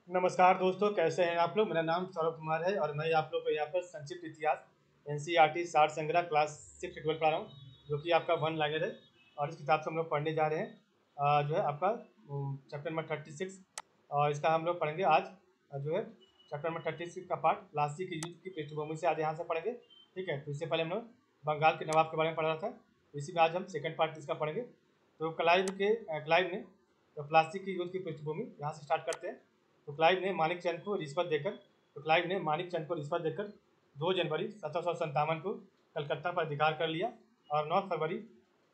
नमस्कार दोस्तों, कैसे हैं आप लोग। मेरा नाम सौरभ कुमार है और मैं आप लोग को यहाँ पर संक्षिप्त इतिहास एनसीईआरटी सार संग्रह क्लास 6 पढ़ा रहा हूँ, जो कि आपका वन लाइनर है। और इस किताब से हम लोग पढ़ने जा रहे हैं जो है आपका चैप्टर नंबर 36। और इसका हम लोग पढ़ेंगे आज जो है चैप्टर नंबर 36 का पार्ट प्लासी के युद्ध की पृष्ठभूमि से आज यहाँ से पढ़ेंगे। ठीक है, तो इससे पहले हम लोग बंगाल के नवाब के बारे में पढ़ रहा था, तो इसी में आज हम सेकंड पार्ट इसका पढ़ेंगे। तो क्लाइव ने तो प्लासी की युद्ध की पृष्ठभूमि यहाँ से स्टार्ट करते हैं। तो क्लाइव ने मानिकचंद को रिश्वत देकर तो क्लाइव ने मानिकचंद को रिश्वत देकर 2 जनवरी 1757 को कलकत्ता पर अधिकार कर लिया और 9 फरवरी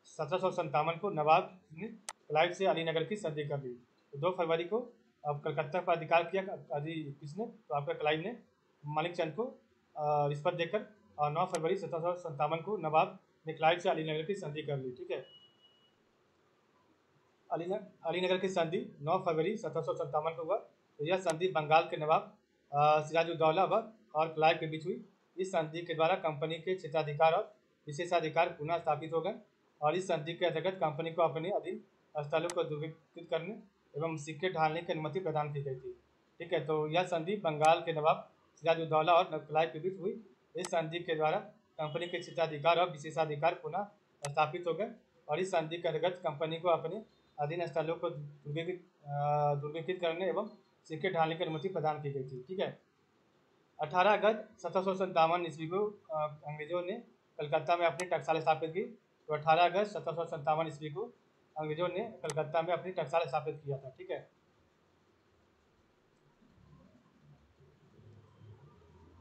1757 को नवाब ने क्लाइव से अलीनगर की संधि कर ली। तो 2 फरवरी को अब कलकत्ता पर अधिकार किया किसने, तो आपका क्लाइव ने मानिकचंद को रिश्वत देकर, और 9 फरवरी 1757 को नवाब ने क्लाइव से अलीनगर की संधि कर ली। ठीक है, अलीनगर की संधि 9 फरवरी 1757 को हुआ। तो यह संधि बंगाल के नवाब सिराजुद्दौला और क्लाइव के बीच हुई। इस संधि के द्वारा कंपनी के क्षेत्राधिकार और विशेषाधिकार पुनः स्थापित हो गए और इस संधि के अंतर्गत कंपनी को अपने अधीन स्थलों को दुर्विकृत करने एवं सिक्के ढालने की अनुमति प्रदान की गई थी। ठीक है, तो यह संधि बंगाल के नवाब सिराजुद्दौला और क्लाइव के बीच हुई। इस संधि के द्वारा कंपनी के क्षेत्राधिकार और विशेषाधिकार पुनः स्थापित हो गए और इस संधि के अंतर्गत कंपनी को अपने अधीन स्थलों को दुर्विकृत करने एवं सिक्के ढालने की अनुमति प्रदान की गई थी। ठीक है, 18 अगस्त 1757 ईस्वी को अंग्रेजों ने कलकत्ता में अपनी टकसाल स्थापित की। तो 18 अगस्त 1757 ईस्वी को अंग्रेजों ने कलकत्ता में अपनी टकसाल स्थापित किया था। ठीक है,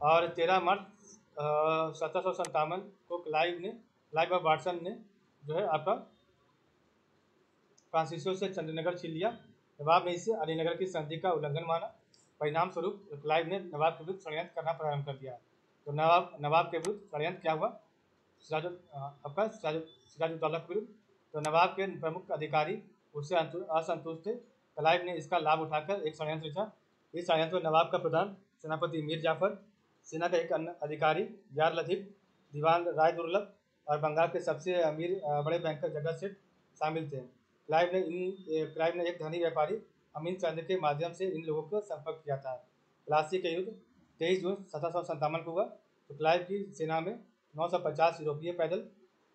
और 13 मार्च 1757 को क्लाइव ऑफ वाटसन ने जो है आपका फ्रांसिसो से चंद्रनगर छीन लिया। नवाब ने इसे अलीनगर की संधि का उल्लंघन माना। परिणाम स्वरूप क्लाइव ने नवाब के विरुद्ध षड्यंत्र करना प्रारंभ कर दिया। तो नवाब के विरुद्ध षड्यंत्र क्या हुआ, आपका सिराजुद्दौला के विरुद्ध। तो नवाब के प्रमुख अधिकारी उससे असंतुष्ट थे। क्लाइव ने इसका लाभ उठाकर एक षड्यंत्र रचा। इस षड्यंत्र में नवाब का प्रधान सेनापति मीर जाफर, सेना का एक अन्य अधिकारी यार लतीफ, दीवान राय दुर्लभ और बंगाल के सबसे अमीर बड़े बैंकर जगत सेठ शामिल थे। क्लाइव ने एक धनी व्यापारी अमीन चंद के माध्यम से इन लोगों को संपर्क किया था। प्लासी का युद्ध 23 जून 1757 को हुआ। तो क्लाइव की सेना में 950 यूरोपीय पैदल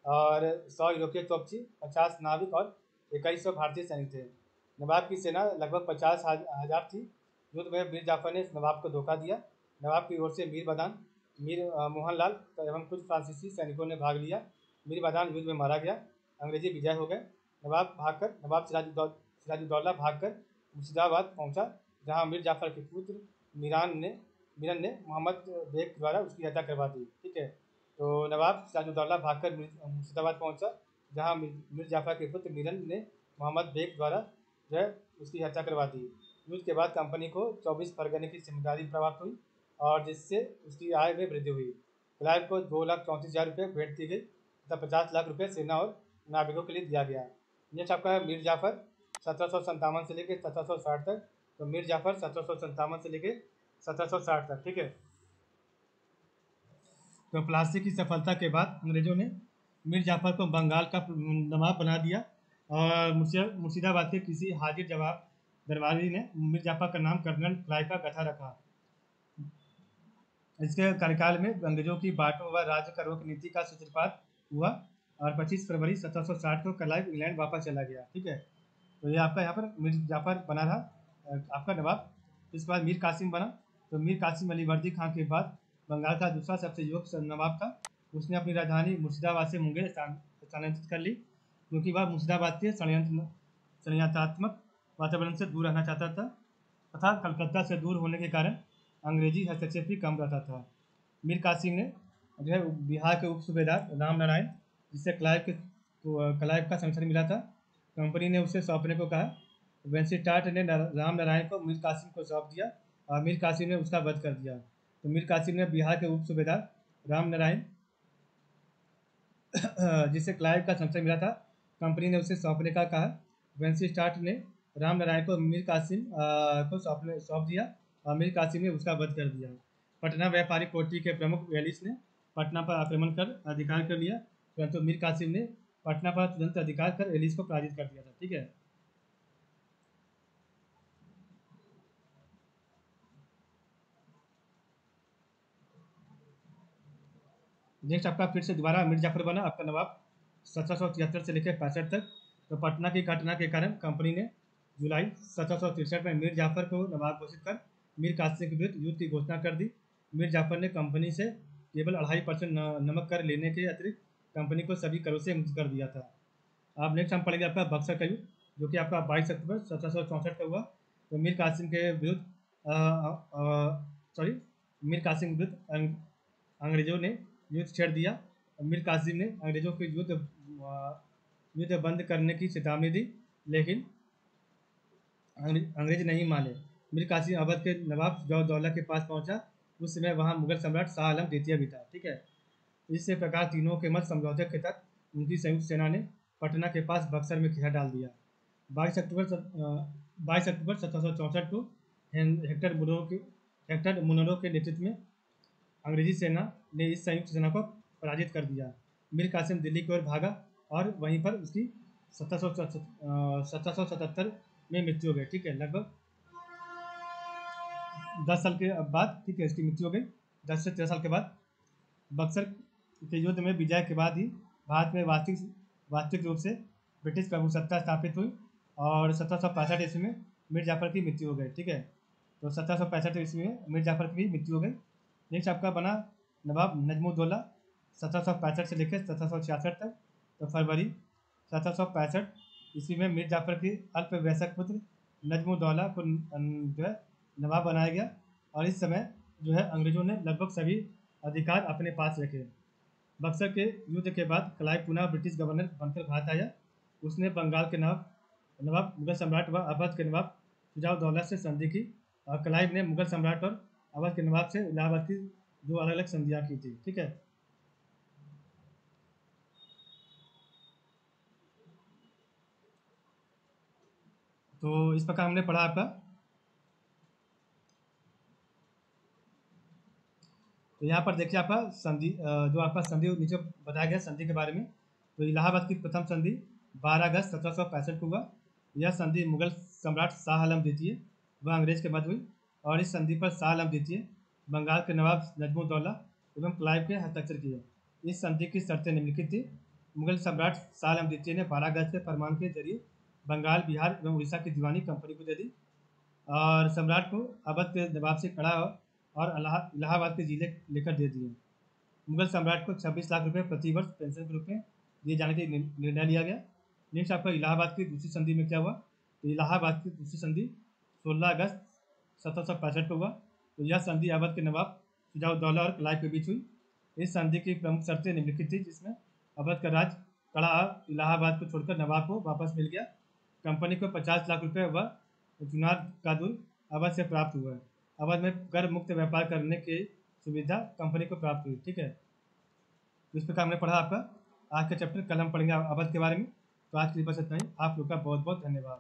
और 100 यूरोपीय तोपची, 50 नाविक और 2100 भारतीय सैनिक थे। नवाब की सेना लगभग 50,000 थी। युद्ध में मीर जाफर ने नवाब को धोखा दिया। नवाब की ओर से मीर मोहनलाल एवं कुछ फ्रांसीसी सैनिकों ने भाग लिया। मीर बदान युद्ध में मारा गया। अंग्रेजी विजय हो गए। नवाब सिराजुद्दौला भागकर मुर्शिदाबाद पहुंचा, जहां मीर जाफर के पुत्र मीरन ने मोहम्मद बेग द्वारा उसकी हत्या करवा दी। ठीक है, तो नवाब सिराजुद्दौला भागकर मुर्शिदाबाद पहुंचा, जहां मीर जाफर के पुत्र मीरन ने मोहम्मद बेग द्वारा जो है उसकी हत्या करवा दी। युद्ध के बाद कंपनी को 24 परगने की जिम्मेदारी प्राप्त हुई और जिससे उसकी आय में वृद्धि हुई। क्लाइव को 2,34,000 रुपये भेंट दी गई तथा 50 लाख रुपये सेना और नाविकों के लिए दिया गया। नेक्स्ट आपका है मीर जाफर, 1757 से लेकर 1760 तक। तो मीर जाफर 1757 से लेकर 1760 तक। ठीक है, तो प्लासी की सफलता के बाद अंग्रेजों ने मीर जाफर को बंगाल का नवाब बना दिया और मुर्शिदाबाद के किसी हाजिर जवाब दरबारी ने मीर जाफर का नाम कर्नल क्लाइव का गथा रखा। इसके कार्यकाल में अंग्रेजों की बांटो व राज्य करों की नीति का सूत्रपात हुआ और 25 फरवरी 1760 को क्लाइव इंग्लैंड वापस चला गया। ठीक है, तो ये आपका यहाँ पर मीर जाफर बना था आपका नवाब। इसके बाद मीर कासिम बना। तो मीर कासिम अली वर्दी खां के बाद बंगाल का दूसरा सबसे युवक नवाब था। उसने अपनी राजधानी मुर्शिदाबाद से मुंगेर स्थानांतरित कर ली, क्योंकि वह मुर्शिदाबाद के षड्यंत्रात्मक वातावरण से दूर रहना चाहता था तथा कलकत्ता से दूर होने के कारण अंग्रेजी हस्तक्षेप भी कम रहता था। मीर कासिम ने जो है बिहार के उप सूबेदार राम नारायण, जिससे क्लाइव का संरक्षण मिला था, कंपनी ने उसे सौंपने को कहा। वेंसिटार्ट ने राम नारायण को मीर कासिम को सौंप दिया और मीर कासिम ने उसका वध कर दिया। तो मीर कासिम ने बिहार के उप सूबेदार राम नारायण जिससे क्लाइव का संरक्षण मिला था, कंपनी ने उसे सौंपने का कहा। वेंसिटार्ट ने राम नारायण को मीर कासिम को सौंप दिया और मीर कासिम ने उसका वध कर दिया। पटना व्यापारी कोठी के प्रमुख वेलिस ने पटना पर आक्रमण कर अधिकार कर लिया, परंतु मीर कासिम ने पटना पर तुरंत अधिकार कर एलिस को पराजित कर दिया था। ठीक है, नेक्स्ट आपका फिर से दोबारा मीर जाफर बना आपका नवाब 1773 से लेकर 65 तक। तो पटना की घटना के कारण कंपनी ने जुलाई 1763 में मीर जाफर को नवाब घोषित कर मीर कासिम के विरुद्ध युद्ध की घोषणा कर दी। मीर जाफर ने कंपनी से केवल 2.5% नमक कर लेने के अतिरिक्त कंपनी को सभी करों से मुक्त कर दिया था। अब नेक्स्ट हम पढ़ेंगे आपका बक्सर का युद्ध, जो कि आपका 22 अक्टूबर 1764 का हुआ। तो मीर कासिम के विरुद्ध मीर कासिम के विरुद्ध अंग्रेजों ने युद्ध छेड़ दिया। मीर कासिम ने अंग्रेजों के युद्ध बंद करने की चेतावनी दी, लेकिन अंग्रेज नहीं माने। मीर कासिम अवध के नवाब शुजाउद्दौला के पास पहुंचा। उस समय वहां मुगल सम्राट शाह आलम द्वितीय भी था। ठीक है, इस प्रकार तीनों के मत समझौते के तहत उनकी संयुक्त सेना ने पटना के पास बक्सर में घेरा डाल दिया। 22 अक्टूबर 1764 को हेक्टर मुनरो के नेतृत्व में अंग्रेजी सेना ने इस संयुक्त सेना को पराजित कर दिया। मीर कासिम दिल्ली की ओर भागा और वहीं पर उसकी 1777 में मृत्यु हो गई। ठीक है, लगभग 10 साल के बाद, ठीक है, इसकी मृत्यु हो गई 10 से 13 साल के बाद। बक्सर के युद्ध में विजय के बाद ही भारत में वास्तविक रूप से ब्रिटिश प्रभुसत्ता स्थापित हुई और 1765 ईस्वी में मीर जाफर की मृत्यु हो गई। ठीक है, तो 1765 ईस्वी में मीर जाफर की भी मृत्यु हो गई। नेक्स्ट आपका बना नवाब नजमुद्दौला 1765 से लेकर 1766 तक। तो फरवरी 1765 ईस्वी में मीर जाफर की अल्पवयस्क पुत्र नजमुद्दौला को जो है नवाब बनाया गया और इस समय जो है अंग्रेजों ने लगभग सभी अधिकार अपने पास रखे। बक्सर के युद्ध के बाद क्लाइव पुनः ब्रिटिश गवर्नर बनकर भारत आया। उसने बंगाल के नवाब मुगल सम्राट व अवध के नवाब शुजाउद्दौला से संधि की और क्लाइव ने मुगल सम्राट और अवध के नवाब से इलाहाबाद की 2 अलग अलग संधियाँ की थी। ठीक है, तो इस प्रकार हमने पढ़ा आपका। तो यहाँ पर देखिए आपका संधि, जो आपका संधि नीचे बताया गया संधि के बारे में। तो इलाहाबाद की प्रथम संधि 12 अगस्त 1765 को हुआ। यह संधि मुगल सम्राट शाह आलम द्वितीय व अंग्रेज के मध्य हुई और इस संधि पर शाह आलम द्वितीय, बंगाल के नवाब नजमुद्दौला एवं क्लाइव के हस्ताक्षर किए। इस संधि की शर्तें निम्नलिखित थी। मुगल सम्राट शाह आलम द्वितीय ने 12 अगस्त के फरमान के जरिए बंगाल, बिहार एवं उड़ीसा की दीवानी कंपनी को दे दी और सम्राट को अवध के नवाब से कड़ा और इलाहाबाद के जिले लेकर दे दिए। मुगल सम्राट को 26 लाख रुपए प्रति वर्ष पेंशन के रूप में दिए जाने का निर्णय लिया गया। नेक्स्ट आपका इलाहाबाद की दूसरी संधि में क्या हुआ। तो इलाहाबाद की दूसरी संधि 16 अगस्त 1765 को हुआ। तो यह संधि अवध के नवाब शुजाउद्दौला और क्लाइव के बीच हुई। इस संधि की प्रमुख शर्तें निम्नलिखित थी, जिसमें अवध का राज कड़ा इलाहाबाद को छोड़कर नवाब को वापस मिल गया। कंपनी को 50 लाख रुपए व चुनार का दूर अवध से प्राप्त हुआ। अवध में कर मुक्त व्यापार करने की सुविधा कंपनी को प्राप्त हुई। ठीक है, तो इस प्रकार हमने पढ़ा आपका आज का चैप्टर। कल हम पढ़ेंगे अवध के बारे में। तो आज के लिए बस इतना ही। आप लोग का बहुत बहुत धन्यवाद।